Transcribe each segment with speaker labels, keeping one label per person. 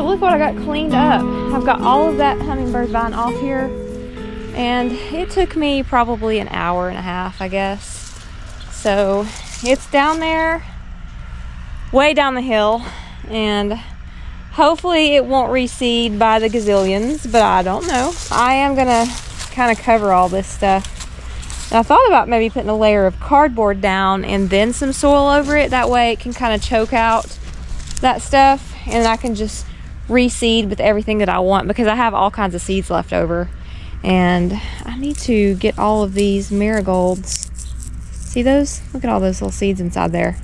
Speaker 1: So look what I got cleaned up. I've got all of that hummingbird vine off here, and it took me probably an hour and a half, I guess. So it's down there, way down the hill, and hopefully it won't reseed by the gazillions, but I don't know. I am gonna kind of cover all this stuff. And I thought about maybe putting a layer of cardboard down and then some soil over it. That way it can kind of choke out that stuff, and I can just reseed with everything that I want, because I have all kinds of seeds left over. And I need to get all of these marigolds. See those? Look at all those little seeds inside there.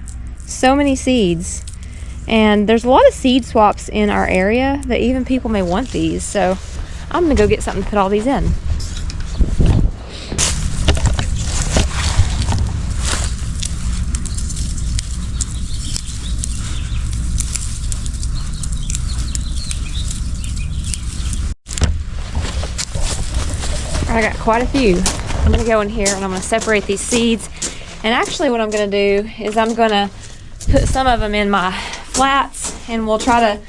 Speaker 1: So many seeds. And there's a lot of seed swaps in our area that even people may want these. So I'm gonna go get something to put all these in. I got quite a few. I'm gonna go in here and I'm gonna separate these seeds. And actually what I'm gonna do is I'm gonna put some of them in my flats, and we'll try to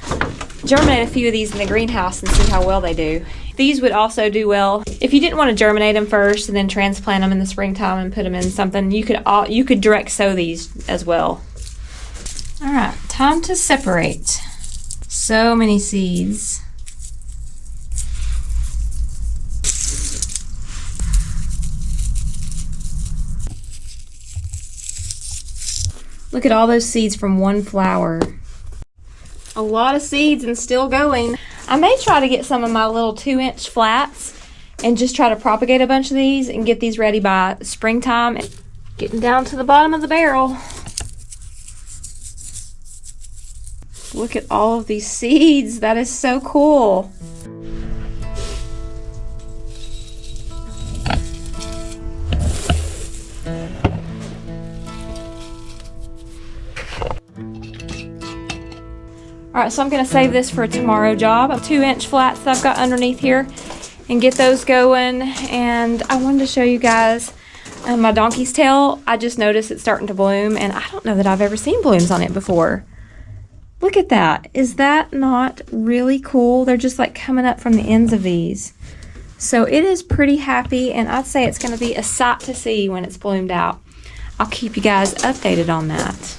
Speaker 1: germinate a few of these in the greenhouse and see how well they do. These would also do well if you didn't want to germinate them first and then transplant them in the springtime and put them in something. You could direct sow these as well. All right, time to separate. So many seeds. Look at all those seeds from one flower. A lot of seeds and still going. I may try to get some of my little 2-inch flats and just try to propagate a bunch of these and get these ready by springtime. Getting down to the bottom of the barrel. Look at all of these seeds. That is so cool. All right, so I'm gonna save this for a tomorrow job. 2-inch flats that I've got underneath here, and get those going. And I wanted to show you guys my donkey's tail. I just noticed it's starting to bloom, and I don't know that I've ever seen blooms on it before. Look at that. Is that not really cool? They're just like coming up from the ends of these. So it is pretty happy, and I'd say it's gonna be a sight to see when it's bloomed out. I'll keep you guys updated on that.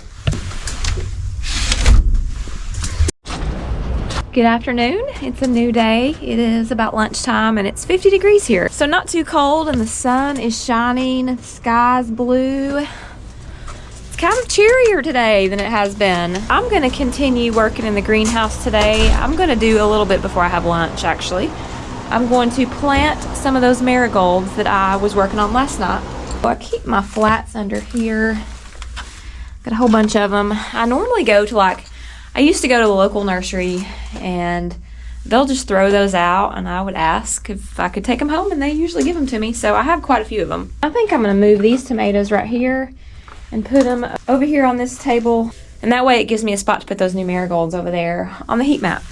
Speaker 1: Good afternoon. It's a new day. It is about lunchtime and it's 50 degrees here. So not too cold, and the sun is shining, the sky's blue. It's kind of cheerier today than it has been. I'm gonna continue working in the greenhouse today. I'm gonna do a little bit before I have lunch actually. I'm going to plant some of those marigolds that I was working on last night. So I keep my flats under here. Got a whole bunch of them. I normally go to I used to go to the local nursery, and they'll just throw those out, and I would ask if I could take them home, and they usually give them to me. So I have quite a few of them. I think I'm going to move these tomatoes right here and put them over here on this table, and that way it gives me a spot to put those new marigolds over there on the heat mat.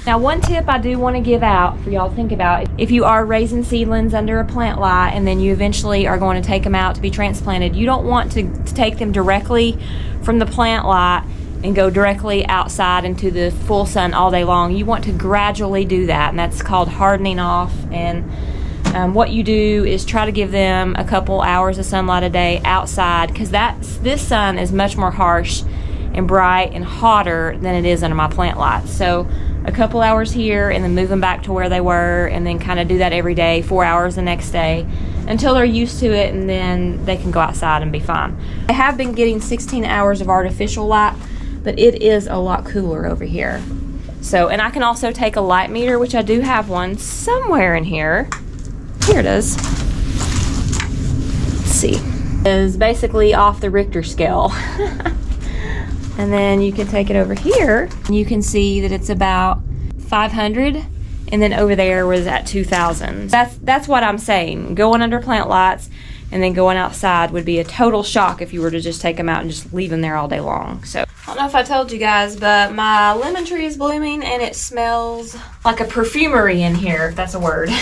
Speaker 1: Now, one tip I do want to give out for y'all to think about: if you are raising seedlings under a plant lot and then you eventually are going to take them out to be transplanted, you don't want to take them directly from the plant lot and go directly outside into the full sun all day long. You want to gradually do that, and that's called hardening off. And what you do is try to give them a couple hours of sunlight a day outside, because this sun is much more harsh and bright and hotter than it is under my plant lot. So a couple hours here, and then move them back to where they were, and then kind of do that every day, 4 hours the next day, until they're used to it, and then they can go outside and be fine. I have been getting 16 hours of artificial light, but it is a lot cooler over here. So, and I can also take a light meter, which I do have one somewhere in here. Here it is. Let's see. It is basically off the Richter scale. And then you can take it over here, and you can see that it's about 500, and then over there was at 2,000. That's what I'm saying. Going under plant lights and then going outside would be a total shock if you were to just take them out and just leave them there all day long. So I don't know if I told you guys, but my lemon tree is blooming, and it smells like a perfumery in here, if that's a word. I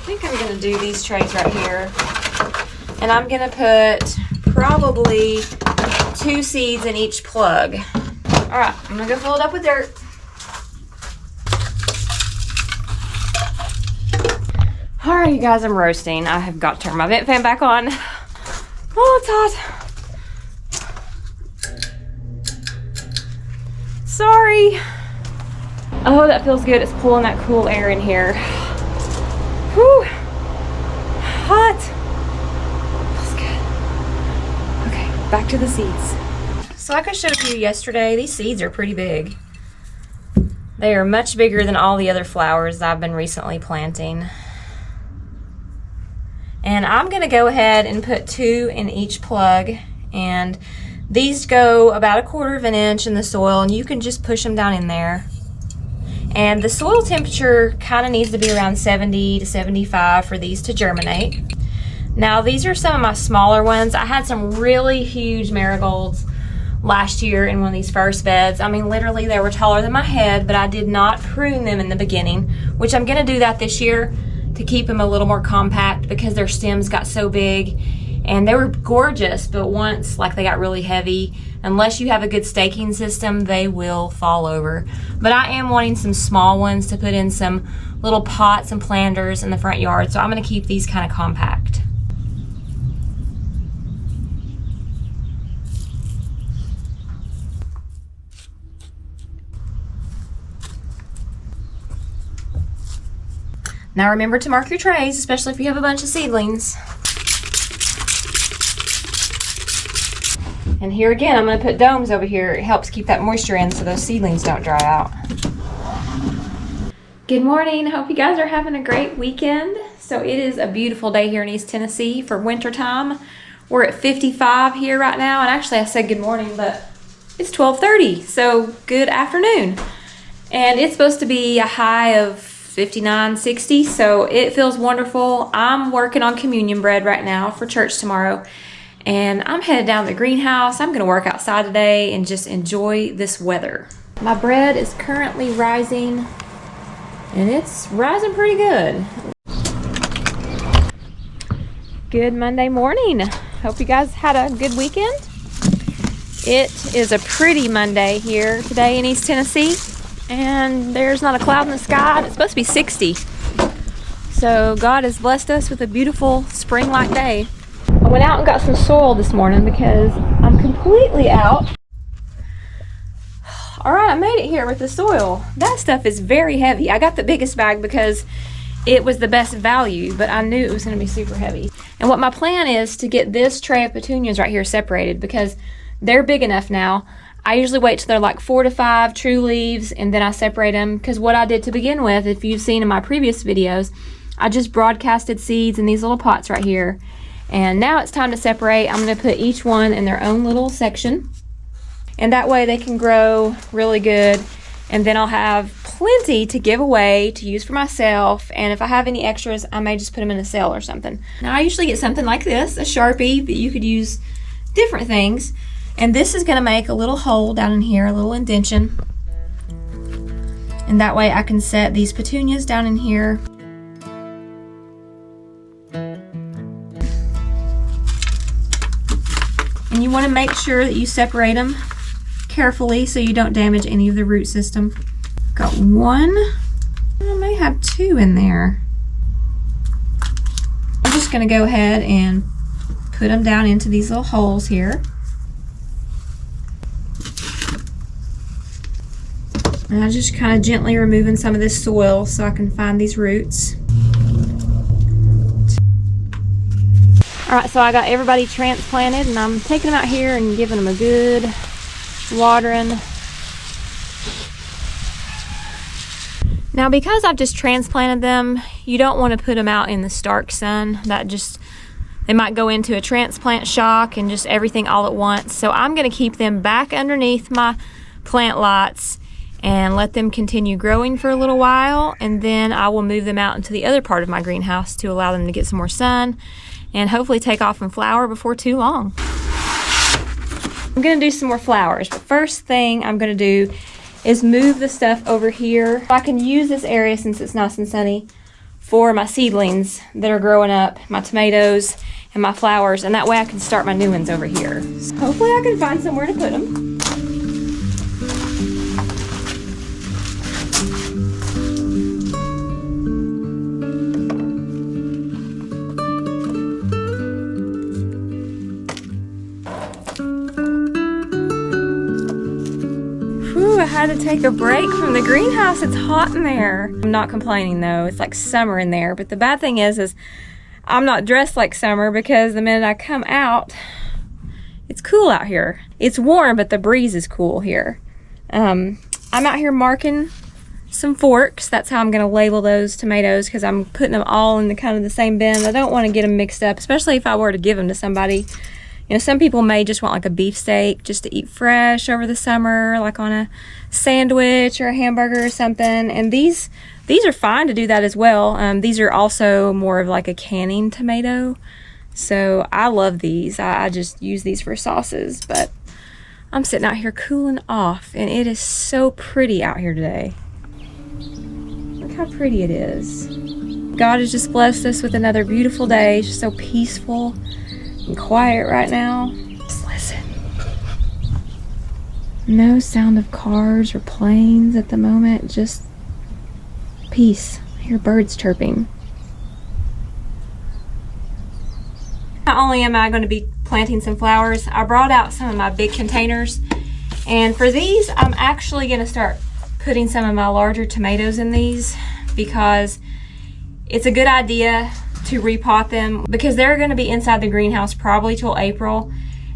Speaker 1: think I'm gonna do these trays right here, and I'm gonna put probably 2 seeds in each plug. All right, I'm gonna go fill it up with dirt. All right, you guys, I'm roasting. I have got to turn my vent fan back on. Oh, it's hot. Sorry. Oh, that feels good. It's pulling that cool air in here. Whew. Hot. Feels good. Okay, back to the seeds. So like I showed you yesterday, these seeds are pretty big. They are much bigger than all the other flowers I've been recently planting. And I'm gonna go ahead and put 2 in each plug, and these go about 1/4 of an inch in the soil, and you can just push them down in there. And the soil temperature kind of needs to be around 70 to 75 for these to germinate. Now these are some of my smaller ones. I had some really huge marigolds last year in one of these first beds. I mean, literally they were taller than my head, but I did not prune them in the beginning, which I'm gonna do that this year to keep them a little more compact because their stems got so big. And they were gorgeous, but once they got really heavy, unless you have a good staking system, they will fall over. But I am wanting some small ones to put in some little pots and planters in the front yard, so I'm gonna keep these kind of compact. Now remember to mark your trays, especially if you have a bunch of seedlings. And here again, I'm going to put domes over here. It helps keep that moisture in so those seedlings don't dry out. Good morning. Hope you guys are having a great weekend. So it is a beautiful day here in East Tennessee for winter time. We're at 55 here right now. And actually I said good morning, but it's 12:30. So good afternoon. And it's supposed to be a high of 59, 60. So it feels wonderful. I'm working on communion bread right now for church tomorrow. And I'm headed down to the greenhouse. I'm gonna work outside today and just enjoy this weather. My bread is currently rising, and it's rising pretty good. Good Monday morning. Hope you guys had a good weekend. It is a pretty Monday here today in East Tennessee, and there's not a cloud in the sky. It's supposed to be 60. So God has blessed us with a beautiful spring-like day. I went out and got some soil this morning because I'm completely out. All right, I made it here with the soil. That stuff is very heavy. I got the biggest bag because it was the best value, but I knew it was going to be super heavy. And what my plan is to get this tray of petunias right here separated because they're big enough now. I usually wait till they're like 4 to 5 true leaves and then I separate them, because what I did to begin with, if you've seen in my previous videos, I just broadcasted seeds in these little pots right here. And now it's time to separate. I'm going to put each one in their own little section, and that way they can grow really good, and then I'll have plenty to give away to use for myself, and if I have any extras I may just put them in a sale or something. Now I usually get something like this, a Sharpie, but you could use different things, and this is going to make a little hole down in here, a little indention, and that way I can set these petunias down in here. And you want to make sure that you separate them carefully so you don't damage any of the root system. Got one. I may have 2 in there. I'm just going to go ahead and put them down into these little holes here. And I'm just kind of gently removing some of this soil so I can find these roots. Alright, so I got everybody transplanted, and I'm taking them out here and giving them a good watering. Now because I've just transplanted them, you don't want to put them out in the stark sun. They might go into a transplant shock and just everything all at once. So I'm going to keep them back underneath my plant lots and let them continue growing for a little while, and then I will move them out into the other part of my greenhouse to allow them to get some more sun and hopefully take off and flower before too long. I'm gonna do some more flowers, but first thing I'm gonna do is move the stuff over here. I can use this area, since it's nice and sunny, for my seedlings that are growing up, my tomatoes and my flowers, and that way I can start my new ones over here. So hopefully I can find somewhere to put them. had to take a break from the greenhouse. It's hot in there. I'm not complaining though. It's like summer in there. But the bad thing is I'm not dressed like summer because the minute I come out, it's cool out here. It's warm, but the breeze is cool here. I'm out here marking some forks. That's how I'm gonna label those tomatoes, because I'm putting them all in the kind of the same bin. I don't want to get them mixed up, especially if I were to give them to somebody. You know, some people may just want like a beefsteak just to eat fresh over the summer, like on a sandwich or a hamburger or something. And these are fine to do that as well. These are also more of like a canning tomato. So I love these. I just use these for sauces, but I'm sitting out here cooling off, and it is so pretty out here today. Look how pretty it is. God has just blessed us with another beautiful day. It's just so peaceful and quiet right now. Just listen. No sound of cars or planes at the moment, just peace. I hear birds chirping. Not only am I going to be planting some flowers, I brought out some of my big containers, and for these I'm actually going to start putting some of my larger tomatoes in these, because it's a good idea to repot them, because they're going to be inside the greenhouse probably till April,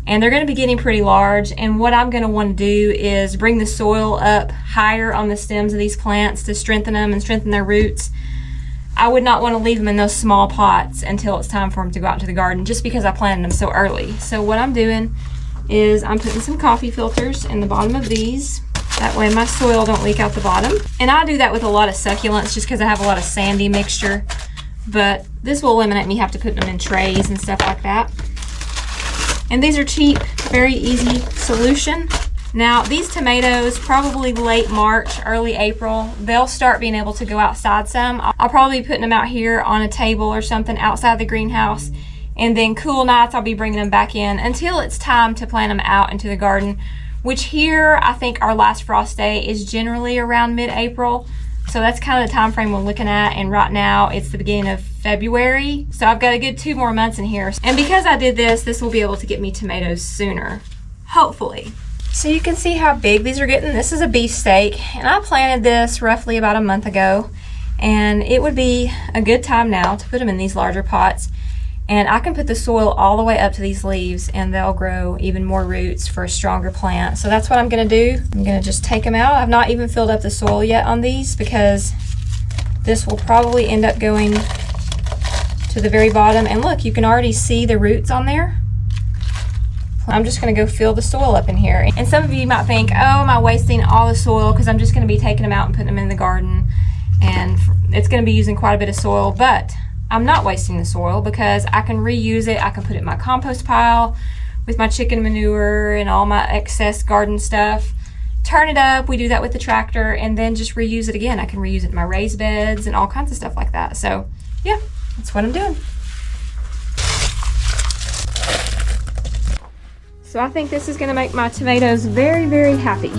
Speaker 1: and they're going to be getting pretty large. And what I'm going to want to do is bring the soil up higher on the stems of these plants to strengthen them and strengthen their roots. I would not want to leave them in those small pots until it's time for them to go out into the garden, just because I planted them so early. So what I'm doing is I'm putting some coffee filters in the bottom of these. That way my soil don't leak out the bottom. And I do that with a lot of succulents just because I have a lot of sandy mixture. But this will eliminate me having to put them in trays and stuff like that. And these are cheap, very easy solution. Now these tomatoes, probably late March, early April, they'll start being able to go outside some. I'll probably be putting them out here on a table or something outside the greenhouse. And then cool nights I'll be bringing them back in until it's time to plant them out into the garden, which here I think our last frost day is generally around mid-April. So that's kind of the time frame we're looking at, and right now it's the beginning of February. So I've got a good 2 more months in here. And because I did this will be able to get me tomatoes sooner, hopefully. So you can see how big these are getting. This is a beefsteak, and I planted this roughly about a month ago, and it would be a good time now to put them in these larger pots. And I can put the soil all the way up to these leaves, and they'll grow even more roots for a stronger plant. So that's what I'm gonna do. I'm gonna just take them out. I've not even filled up the soil yet on these, because this will probably end up going to the very bottom. And look, you can already see the roots on there. I'm just gonna go fill the soil up in here. And some of you might think, oh, am I wasting all the soil because I'm just gonna be taking them out and putting them in the garden, and it's gonna be using quite a bit of soil. But I'm not wasting the soil, because I can reuse it. I can put it in my compost pile with my chicken manure and all my excess garden stuff. Turn it up, we do that with the tractor, and then just reuse it again. I can reuse it in my raised beds and all kinds of stuff like that. So yeah, that's what I'm doing. So I think this is gonna make my tomatoes very, very happy.